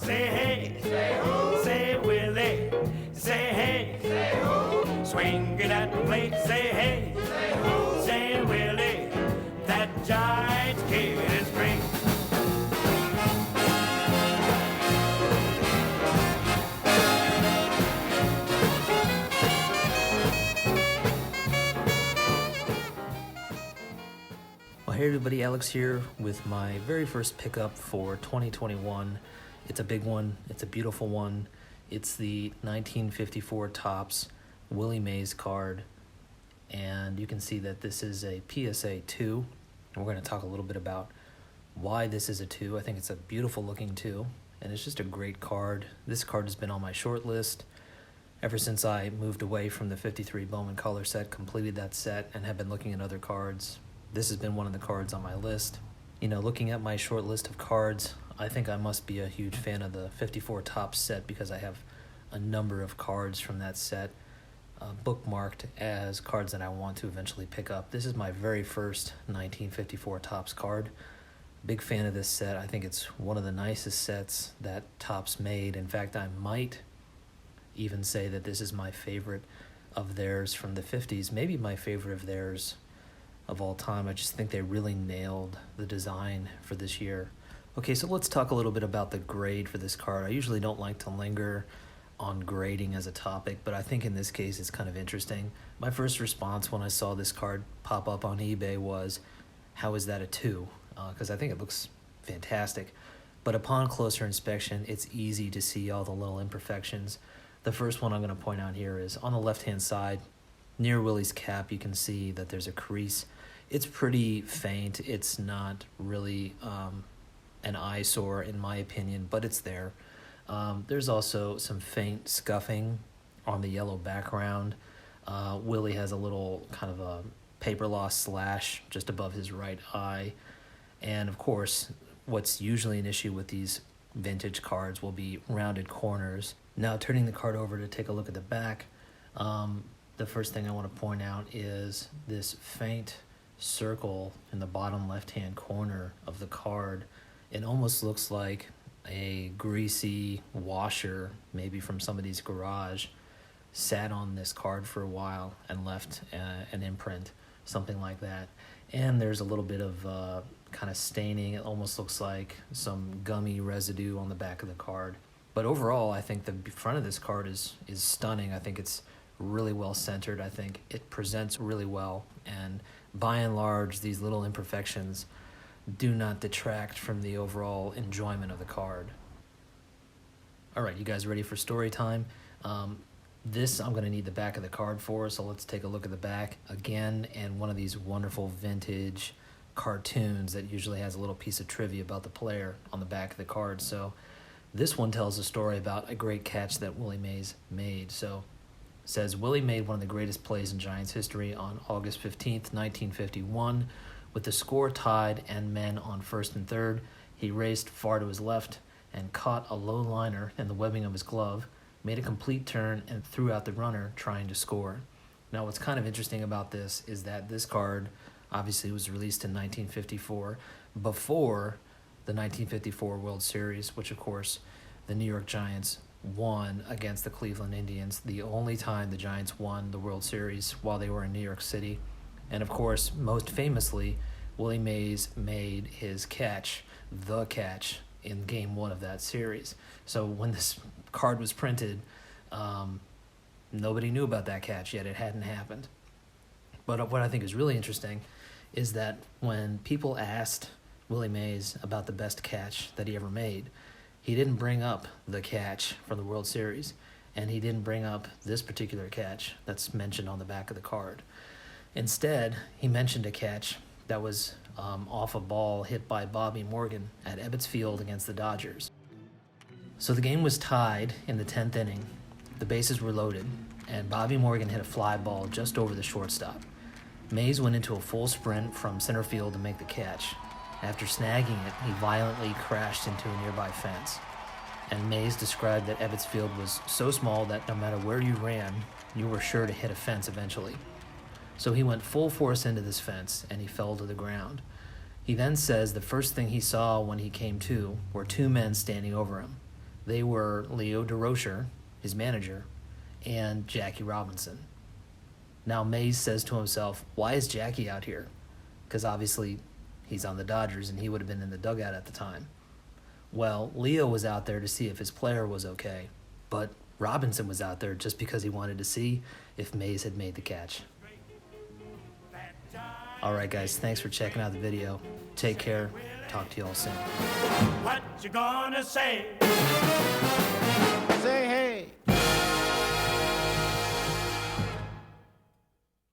Say hey, say who? Say Willie, say hey, say who? Swinging at the plate, say hey, say who? Say Willie, that Giants kid is great. Well, hey everybody, Alex here with my very first pickup for 2021. It's a big one, it's a beautiful one. It's the 1954 Topps Willie Mays card, and you can see that this is a PSA 2. And we're going to talk a little bit about why this is a 2. I think it's a beautiful looking 2, and it's just a great card. This card has been on my short list ever since I moved away from the 53 Bowman color set, completed that set, and have been looking at other cards. This has been one of the cards on my list. You know, looking at my short list of cards, I think I must be a huge fan of the 54 Topps set because I have a number of cards from that set bookmarked as cards that I want to eventually pick up. This is my very first 1954 Topps card. Big fan of this set. I think it's one of the nicest sets that Topps made. In fact, I might even say that this is my favorite of theirs from the 50s, maybe my favorite of theirs of all time. I just think they really nailed the design for this year. Okay, so let's talk a little bit about the grade for this card. I usually don't like to linger on grading as a topic, but I think in this case it's kind of interesting. My first response when I saw this card pop up on eBay was, how is that a 2? Because I think it looks fantastic. But upon closer inspection, it's easy to see all the little imperfections. The first one I'm going to point out here is on the left-hand side, near Willie's cap, you can see that there's a crease. It's pretty faint. It's not really an eyesore in my opinion, but it's there. There's also some faint scuffing on the yellow background. Willie has a little kind of a paper loss slash just above his right eye. And of course, what's usually an issue with these vintage cards will be rounded corners. Now, turning the card over to take a look at the back, the first thing I want to point out is this faint circle in the bottom left-hand corner of the card. It almost looks like a greasy washer, maybe from somebody's garage, sat on this card for a while and left an imprint, something like that. And there's a little bit of kind of staining. It almost looks like some gummy residue on the back of the card. But overall, I think the front of this card is stunning. I think it's really well centered. I think it presents really well, and by and large, these little imperfections do not detract from the overall enjoyment of the card. All right, you guys ready for story time? This I'm going to need the back of the card for, so let's take a look at the back again, and one of these wonderful vintage cartoons that usually has a little piece of trivia about the player on the back of the card. So this one tells a story about a great catch that Willie Mays made. So it says, Willie made one of the greatest plays in Giants history on August 15th, 1951. With the score tied and men on first and third, he raced far to his left and caught a low liner in the webbing of his glove, made a complete turn, and threw out the runner trying to score. Now, what's kind of interesting about this is that this card obviously was released in 1954, before the 1954 World Series, which, of course, the New York Giants won against the Cleveland Indians, the only time the Giants won the World Series while they were in New York City. And of course, most famously, Willie Mays made his catch, the catch, in Game 1 of that series. So when this card was printed, nobody knew about that catch yet. It hadn't happened. But what I think is really interesting is that when people asked Willie Mays about the best catch that he ever made, he didn't bring up the catch from the World Series, and he didn't bring up this particular catch that's mentioned on the back of the card. Instead, he mentioned a catch that was off a ball hit by Bobby Morgan at Ebbets Field against the Dodgers. So the game was tied in the 10th inning. The bases were loaded, and Bobby Morgan hit a fly ball just over the shortstop. Mays went into a full sprint from center field to make the catch. After snagging it, he violently crashed into a nearby fence. And Mays described that Ebbets Field was so small that no matter where you ran, you were sure to hit a fence eventually. So he went full force into this fence, and he fell to the ground. He then says the first thing he saw when he came to were two men standing over him. They were Leo DeRocher, his manager, and Jackie Robinson. Now Mays says to himself, why is Jackie out here? Because obviously he's on the Dodgers and he would have been in the dugout at the time. Well, Leo was out there to see if his player was okay, but Robinson was out there just because he wanted to see if Mays had made the catch. Alright guys, thanks for checking out the video. Take care. Talk to you all soon. What you gonna say? Say hey.